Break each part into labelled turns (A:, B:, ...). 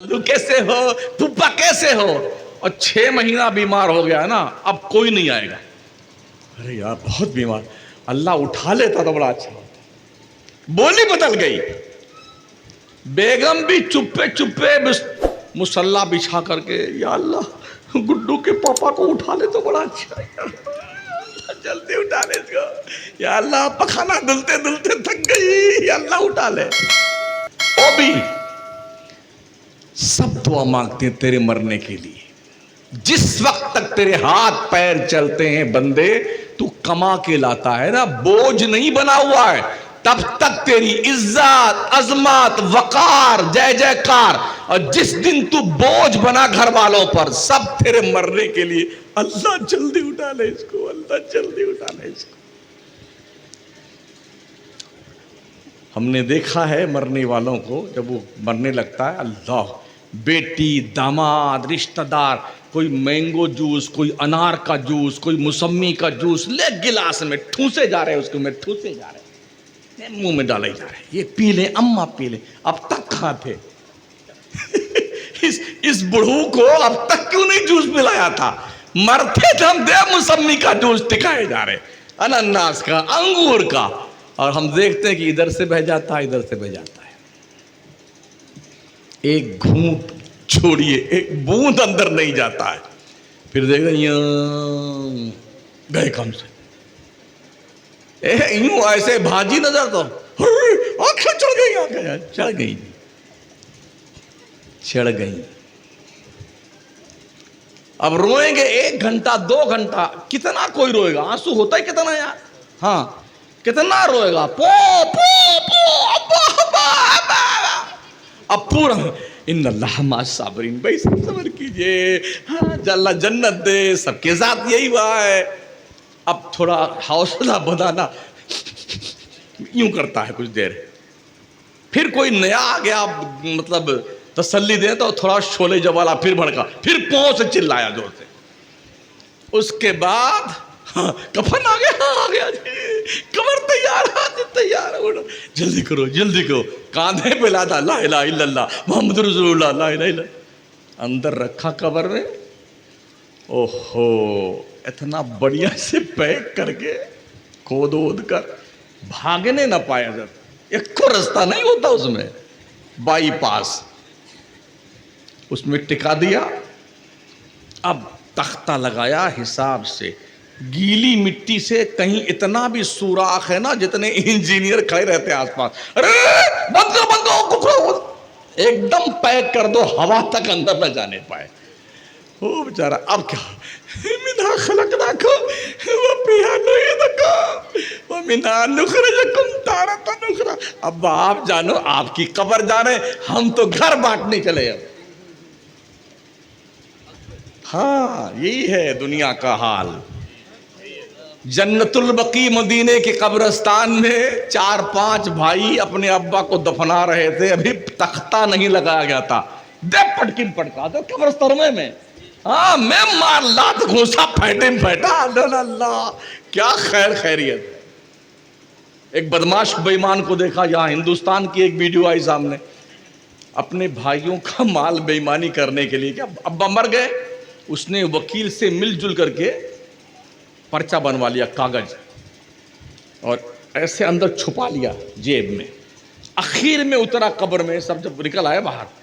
A: تو کیسے ہو پھپھا کیسے ہو اور 6 مہینہ بیمار ہو گیا نا اب کوئی نہیں آئے گا. ارے یار بہت بیمار, اللہ اٹھا لیتا تو بڑا اچھا ہوتا. بولی بدل گئی. بیگم بھی چپے چپے مصلا بچھا کر کے یا اللہ گڈو کے پاپا کو اٹھا لے تو بڑا اچھا ہے, جلدی اٹھا لے اس کو, یا اللہ پخانا دلتے دلتے تھک گئی, یا اللہ اٹھا لے. وہ بھی سب دعا مانگتے ہیں تیرے مرنے کے لیے. جس وقت تک تیرے ہاتھ پیر چلتے ہیں بندے تو کما کے لاتا ہے نا, بوجھ نہیں بنا ہوا ہے, تب تک تیری عزت عظمت وقار جے جے کار. اور جس دن تو بوجھ بنا گھر والوں پر سب تیرے مرنے کے لیے, اللہ جلدی اٹھا لے اس کو, اللہ جلدی اٹھا لے اس کو. ہم نے دیکھا ہے مرنے والوں کو جب وہ مرنے لگتا ہے, اللہ بیٹی داماد رشتہ دار کوئی مینگو جوس, کوئی انار کا جوس, کوئی موسمی کا جوس لے گلاس میں ٹھوسے جا رہے ہیں, اس کو میں ٹھوسے جا رہے ہیں, منہ میں ڈالے جا رہے ہیں, یہ پی لے اماں پی لے. اب تک کہاں تھے اس بڑھو کو اب تک کیوں نہیں جوس پلایا تھا؟ مرتے تھے ہم دے موسمی کا جوس ٹکائے جا رہے, انناس کا, انگور کا, اور ہم دیکھتے ہیں کہ ادھر سے بہ جاتا ہے ادھر سے بہ جاتا ہے. ایک گھونٹ چھوڑیے ایک بوند اندر نہیں جاتا ہے, پھر دیکھیں گئے کم سے یوں ایسے بھاجی نظر تو آنکھیں چڑھ گئی, آنکھیں چڑھ گئی چڑھ گئی. اب روئیں گے 1 گھنٹہ 2 گھنٹہ, کتنا کوئی روئے گا؟ آنسو ہوتا ہے کتنا یار, ہاں کتنا روئے گا, پو پو پو ابا ابا ابا. اب پورا ان اللہ مع الصابرین, بھائی سب صبر کیجئے, ہاں اللہ جنت دے, سب کے ساتھ یہی ہوا ہے. اب تھوڑا حوصلہ بنانا یوں کرتا ہے کچھ دیر, پھر کوئی نیا آ گیا مطلب تسلی دے تو تھوڑا شولے جوالا پھر بھڑکا, پھر پاؤں سے چلایا زور سے. اس کے بعد کفن آ گیا, ہاں آ گیا جی, قبر تیار, ہاتھ تیار, جلدی کرو جلدی کرو, کاندھے پہ لاتا لا الہ الا اللہ محمد رسول اللہ لا الہ الا اللہ, اندر رکھا قبر میں. اوہو اتنا بڑھیا سے پیک کر کے کھود وود کر, بھاگنے نہ پایا جب, ایک کو رستہ نہیں ہوتا اس میں, بائی پاس اس میں ٹکا دیا. اب تختہ لگایا حساب سے, گیلی مٹی سے کہیں اتنا بھی سوراخ ہے نا جتنے انجینئر کھڑے رہتے آس پاس, ارے بند کرو ایک دم پیک کر دو, ہوا تک اندر نہ جانے پائے. وہ بیچارہ اب کیا, منہا خلقناکم وفیہا نعیدکم ومنہا نخرجکم تارۃ اخری. اب آپ جانو آپ کی قبر جانے, ہم تو گھر بانٹنے چلے. اب ہاں یہی ہے دنیا کا حال. جنت البقیع مدینے کے قبرستان میں 4-5 بھائی اپنے ابا کو دفنا رہے تھے, ابھی تختہ نہیں لگایا گیا تھا, دے پٹکی پٹکا دو قبرستان میں. ہاں میں مار لات گھوسا پھیٹا, اللہ کیا خیر خیریت. ایک بدماش بے ایمان کو دیکھا, یہاں ہندوستان کی ایک ویڈیو آئی سامنے, اپنے بھائیوں کا مال بے ایمانی کرنے کے لیے, کیا ابا مر گئے, اس نے وکیل سے مل جل کر کے پرچہ بنوا لیا کاغذ, اور ایسے اندر چھپا لیا جیب میں. اخیر میں اترا قبر میں, سب جب نکل آئے باہر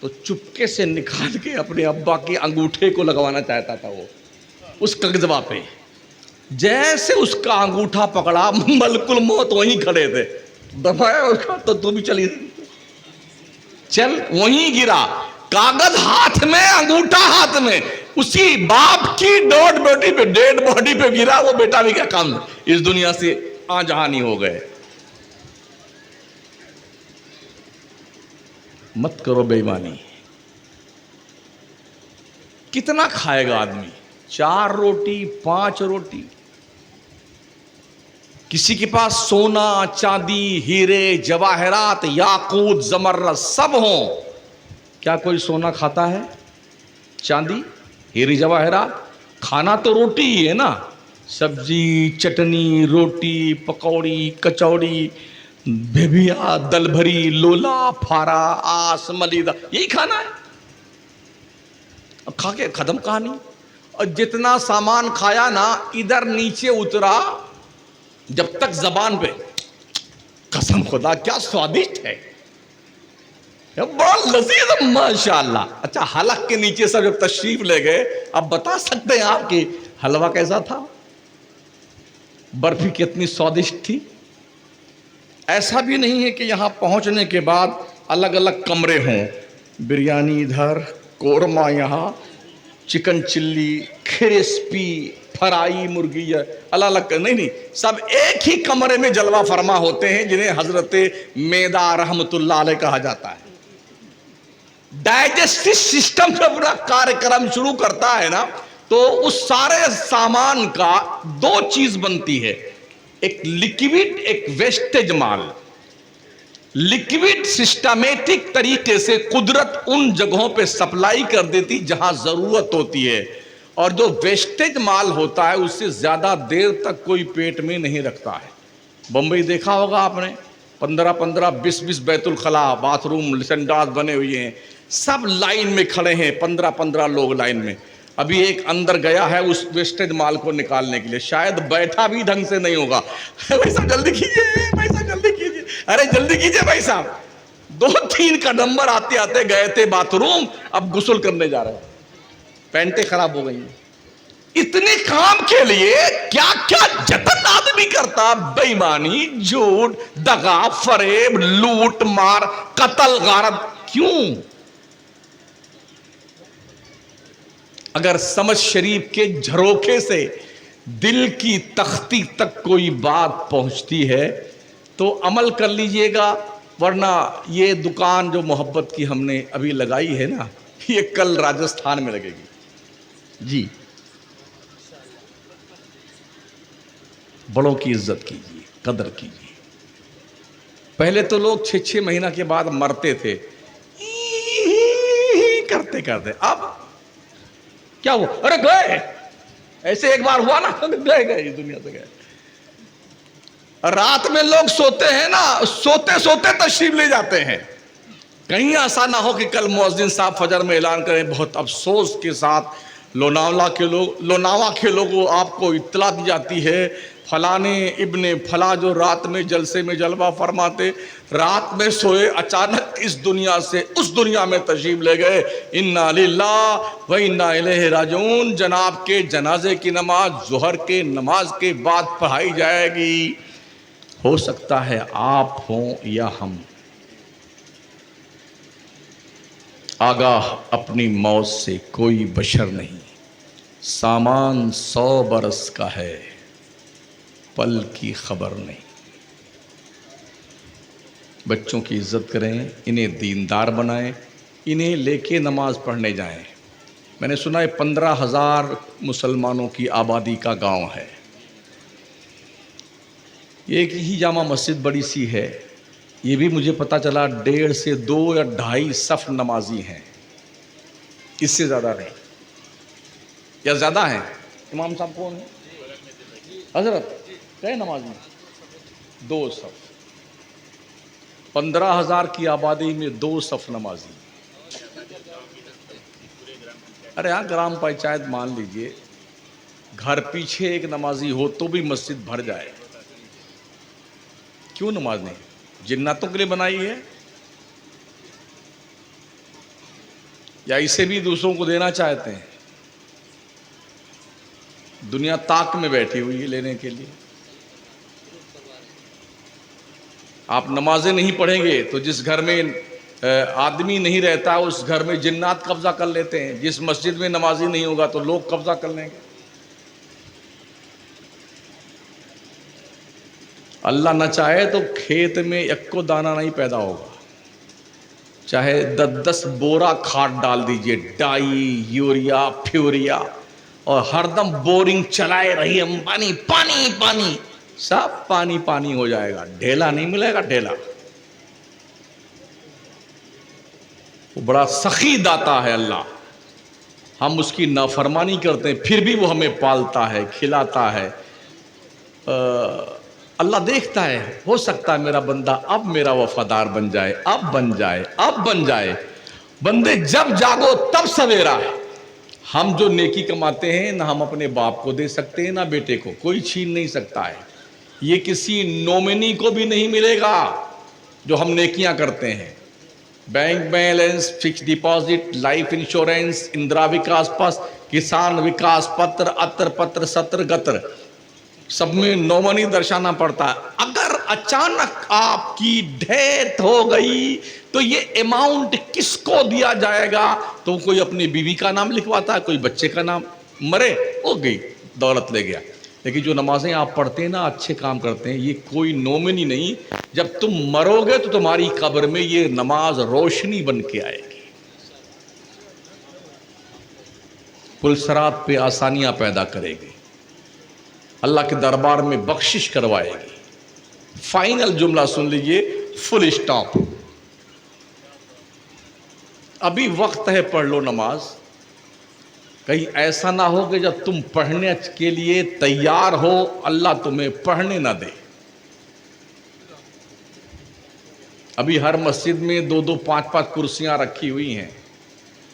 A: تو چپکے سے نکال کے اپنے ابا کے انگوٹھے کو لگوانا چاہتا تھا وہ اس کاغذبا پہ. جیسے اس کا انگوٹھا پکڑا, ملک الموت وہیں کھڑے تھے, دبایا اس کا تو بھی چلی چل, وہیں گرا, کاغذ ہاتھ میں انگوٹھا ہاتھ میں, اسی باپ کی ڈیڈ باڈی پہ گرا. وہ بیٹا بھی کیا کام اس دنیا سے آ جہانی ہو گئے. مت کرو بے ایمانی. کتنا کھائے گا آدمی, 4 روٹی 5 روٹی. کسی کے پاس سونا چاندی ہیرے جواہرات یاقوت زمرد سب ہوں, کیا کوئی سونا کھاتا ہے چاندی ہیرے جواہرات؟ کھانا تو روٹی ہی ہے نا, سبزی چٹنی روٹی پکوڑی کچوڑی, بھیبیا دل بھری لولا پھارا آس ملیدہ، یہی کھانا ہے. اب کھا کے ختم کہانی. اور جتنا سامان کھایا نا ادھر نیچے اترا، جب تک زبان پہ قسم خدا کیا سوادشٹ ہے، بڑا لذیذ ہے ماشاءاللہ. اچھا حلق کے نیچے سے جب تشریف لے گئے، اب بتا سکتے ہیں آپ کہ حلوہ کیسا تھا، برفی کتنی سوادشٹ تھی. ایسا بھی نہیں ہے کہ یہاں پہنچنے کے بعد الگ الگ کمرے ہوں، بریانی ادھر، قورمہ یہاں، چکن چلی، کرسپی فرائی مرغی، الگ الگ نہیں، سب ایک ہی کمرے میں جلوہ فرما ہوتے ہیں، جنہیں حضرت میدہ رحمت اللہ علیہ کہا جاتا ہے. ڈائجسٹو سسٹم جب اپنا کاریہ کرم شروع کرتا ہے نا، تو اس سارے سامان کا دو چیز بنتی ہے، ایک لیکوڈ، ایک ویسٹیج مال. لیکوڈ سسٹمیٹک طریقے سے قدرت ان جگہوں پہ سپلائی کر دیتی جہاں ضرورت ہوتی ہے، اور جو ویسٹیج مال ہوتا ہے اس سے زیادہ دیر تک کوئی پیٹ میں نہیں رکھتا ہے. بمبئی دیکھا ہوگا آپ نے، 15 20 بیت الخلاء باتھ روم سنڈاس بنے ہوئے ہیں، سب لائن میں کھڑے ہیں، 15 لوگ لائن میں. ابھی ایک اندر گیا ہے اس ویسٹیج مال کو نکالنے کے لیے، شاید بیٹھا بھی ڈھنگ سے نہیں ہوگا. بھائی صاحب جلدی کیجئے، بھائی صاحب جلدی کیجئے، ارے جلدی کیجئے بھائی صاحب. 2-3 کا نمبر آتے آتے گئے تھے باتھ روم، اب غسل کرنے جا رہے ہیں، پینٹیں خراب ہو گئی ہیں. اتنے کام کے لیے کیا کیا جتن آدمی کرتا، بے ایمانی، جھوٹ، دغا، فریب، لوٹ مار، قتل، غارت. کیوں؟ اگر سمجھ شریف کے جھروکے سے دل کی تختی تک کوئی بات پہنچتی ہے تو عمل کر لیجئے گا، ورنہ یہ دکان جو محبت کی ہم نے ابھی لگائی ہے نا، یہ کل راجستھان میں لگے گی. جی بڑوں کی عزت کیجیے، قدر کیجیے. پہلے تو لوگ 6 مہینہ کے بعد مرتے تھے کرتے کرتے، اب کیا ہوا، ارے گئے، ایسے ایک بار ہوا نا، گئے اس دنیا سے گئے. رات میں لوگ سوتے ہیں نا، سوتے سوتے تشریف لے جاتے ہیں. کہیں ایسا نہ ہو کہ کل مؤذن صاحب فجر میں اعلان کریں، بہت افسوس کے ساتھ لوناوا کے لوگوں آپ کو اطلاع دی جاتی ہے، فلانے ابن فلاں جو رات میں جلسے میں جلوہ فرماتے، رات میں سوئے، اچانک اس دنیا سے اس دنیا میں تشریف لے گئے. انا للہ و انا الیہ راجعون. جناب کے جنازے کی نماز ظہر کے نماز کے بعد پڑھائی جائے گی. ہو سکتا ہے آپ ہوں یا ہم. آگاہ اپنی موت سے کوئی بشر نہیں، سامان 100 برس کا ہے، پل کی خبر نہیں. بچوں کی عزت کریں، انہیں دیندار بنائیں، انہیں لے کے نماز پڑھنے جائیں. میں نے سنا ہے 15,000 مسلمانوں کی آبادی کا گاؤں ہے. ایک ہی جامع مسجد بڑی سی ہے، یہ بھی مجھے پتا چلا 1.5 سے 2 یا 2.5 صف نمازی ہیں، اس سے زیادہ نہیں. یا زیادہ ہیں؟ امام صاحب کون ہیں؟ حضرت کئے نمازی؟ 2 صف. 15,000 کی آبادی میں 2 صف نمازی. ارے ہاں گرام پنچایت مان لیجئے، گھر پیچھے ایک نمازی ہو تو بھی مسجد بھر جائے. کیوں نماز نہیں؟ جناتوں کے لیے بنائی ہے یا اسے بھی دوسروں کو دینا چاہتے ہیں؟ دنیا طاق میں بیٹھی ہوئی ہے لینے کے لیے. آپ نمازیں نہیں پڑھیں گے تو جس گھر میں آدمی نہیں رہتا اس گھر میں جنات قبضہ کر لیتے ہیں. جس مسجد میں نمازی نہیں ہوگا تو لوگ قبضہ کر لیں گے. اللہ نہ چاہے تو کھیت میں ایک کو دانہ نہیں پیدا ہوگا، چاہے 10 بورا کھاد ڈال دیجئے، ڈائی، یوریا، فیوریا، اور ہر دم بورنگ چلائے رہی، پانی پانی پانی، سب پانی پانی ہو جائے گا، ڈھیلا نہیں ملے گا. ڈھیلا وہ بڑا سخی داتا ہے اللہ، ہم اس کی نافرمانی کرتے ہیں پھر بھی وہ ہمیں پالتا ہے، کھلاتا ہے. اللہ دیکھتا ہے، ہو سکتا ہے میرا بندہ اب میرا وفادار بن جائے، اب بن جائے، اب بن جائے۔ بندے جب جاگو تب سویرا ہے۔ ہم جو نیکی کماتے ہیں نہ ہم اپنے باپ کو دے سکتے ہیں نہ بیٹے کو، کوئی چھین نہیں سکتا ہے۔ یہ کسی نومنی کو بھی نہیں ملے گا جو ہم نیکیاں کرتے ہیں۔ Bank balance, fix deposit, life insurance, Indira Vikas پس، کسان وکاس پتر، اتر پتر، ستر گتر، سب میں نومنی درشانا پڑتا ہے۔ اگر اچانک آپ کی ڈیتھ ہو گئی تو یہ اماؤنٹ کس کو دیا جائے گا؟ تو کوئی اپنی بیوی کا نام لکھواتا ہے، کوئی بچے کا نام، مرے ہو گئی دولت لے گیا۔ لیکن جو نمازیں آپ پڑھتے ہیں نا، اچھے کام کرتے ہیں، یہ کوئی نومنی نہیں۔ جب تم مرو گے تو تمہاری قبر میں یہ نماز روشنی بن کے آئے گی، پلسرات پہ آسانیاں پیدا کرے گی، اللہ کے دربار میں بخشش کروائے گی۔ فائنل جملہ سن لیجئے، فل اسٹاپ۔ ابھی وقت ہے، پڑھ لو نماز۔ کہیں ایسا نہ ہو کہ جب تم پڑھنے کے لیے تیار ہو اللہ تمہیں پڑھنے نہ دے۔ ابھی ہر مسجد میں 2-2 5-5 کرسیاں رکھی ہوئی ہیں،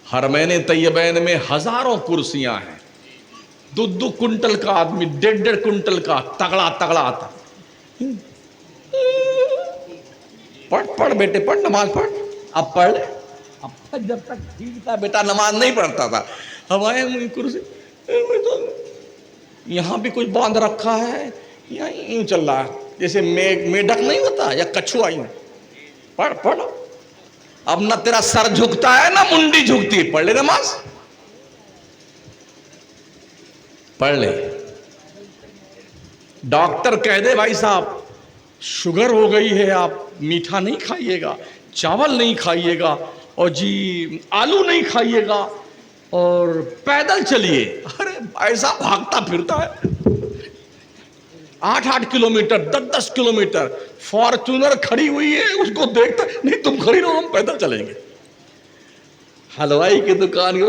A: حرمین طیبین میں ہزاروں کرسیاں ہیں۔ 2-2 کنٹل کا آدمی، 1.5 کنٹل کا تگڑا تگڑا آتا۔ پڑھ بیٹے پڑھ، نماز پڑھ، اب پڑھ لے۔ اب جب تک ٹھیک تھا بیٹا نماز نہیں پڑھتا تھا، ہمارے کرسی یہاں بھی کچھ باندھ رکھا ہے، یہاں یوں چل رہا ہے جیسے میڈک نہیں ہوتا یا کچھوا یوں۔ پڑھ۔ اب نہ تیرا سر جھکتا ہے نہ منڈی جھکتی ہے، پڑھ لے نماز، پڑھ لے۔ ڈاکٹر کہہ دے بھائی صاحب شوگر ہو گئی ہے، آپ میٹھا نہیں کھائیے گا، چاول نہیں کھائیے گا، اور جی آلو نہیں کھائیے گا، اور پیدل چلیے۔ ارے ایسا بھاگتا پھرتا ہے 8-8 کلومیٹر، 10-10 کلومیٹر، فارچونر کھڑی ہوئی ہے، اس کو دیکھتا نہیں تم کھڑی رہو ہم پیدل چلیں گے۔ حلوائی کی دکان،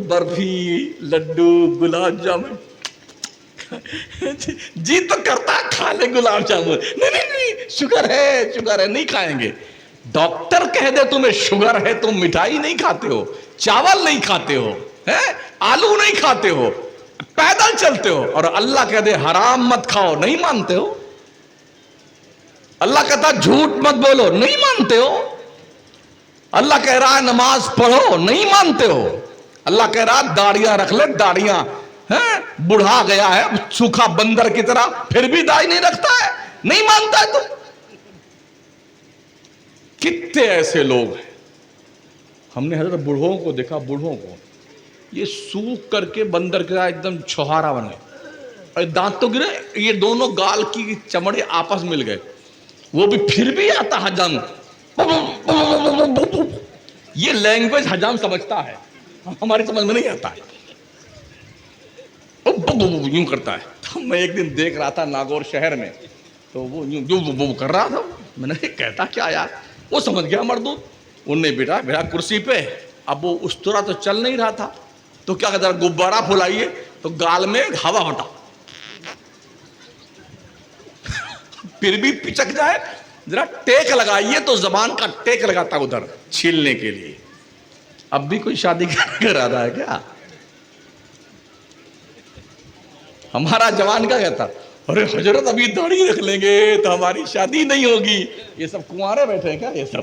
A: برفی، لڈو، گلاب جامن، جی تو کرتا ہے کھا لے گلاب جامن، نہیں شوگر ہے نہیں کھائیں گے۔ ڈاکٹر کہہ دے تمہیں شوگر ہے، تم مٹھائی نہیں کھاتے ہو، چاول نہیں کھاتے ہو، آلو نہیں کھاتے ہو، پیدل چلتے ہو، اور اللہ کہہ دے حرام مت کھاؤ، نہیں مانتے ہو۔ اللہ کہتا جھوٹ مت بولو، نہیں مانتے ہو۔ اللہ کہہ رہا ہے نماز پڑھو، نہیں مانتے ہو۔ اللہ کہہ رہا ہے داڑیاں رکھ لے، داڑیاں، بڑھا گیا ہے سوکھا بندر کی طرح، پھر بھی داڑھی نہیں رکھتا ہے، نہیں مانتا ہے تو۔ کتنے ایسے لوگ ہیں، ہم نے حضرت بوڑھوں کو دیکھا، بوڑھوں کو یہ سوکھ کر کے بندر کی طرح ایک دم چھوہارا بنے، اور دانت تو گرے، یہ دونوں گال کی چمڑے آپس مل گئے، وہ بھی پھر بھی آتا حجام۔ یہ لینگویج حجام سمجھتا ہے، ہماری سمجھ میں نہیں آتا ہے، یوں کرتا ہے۔ تو میں ایک دن دیکھ رہا تھا ناگور شہر میں، تو وہ یوں کر رہا تھا، میں نے کہتا کیا یار، وہ سمجھ گیا مردود، انہوں نے بیٹا کرسی پہ، اب وہ اس طرح تو چل نہیں رہا تھا، تو کیا کہتا ہے غبارہ پھلائیے، تو گال میں ہوا ہٹا، پھر بھی پچک جائے، ذرا ٹیک لگائیے، تو زبان کا ٹیک لگاتا ادھر چھیلنے کے لیے۔ اب بھی کوئی شادی کر رہا ہے کیا؟ ہمارا جوان کیا کہتا، ارے حضرت ابھی داڑھی رکھ لیں گے تو ہماری شادی نہیں ہوگی۔ یہ سب کنوارے بیٹھے ہیں کیا یہ سب؟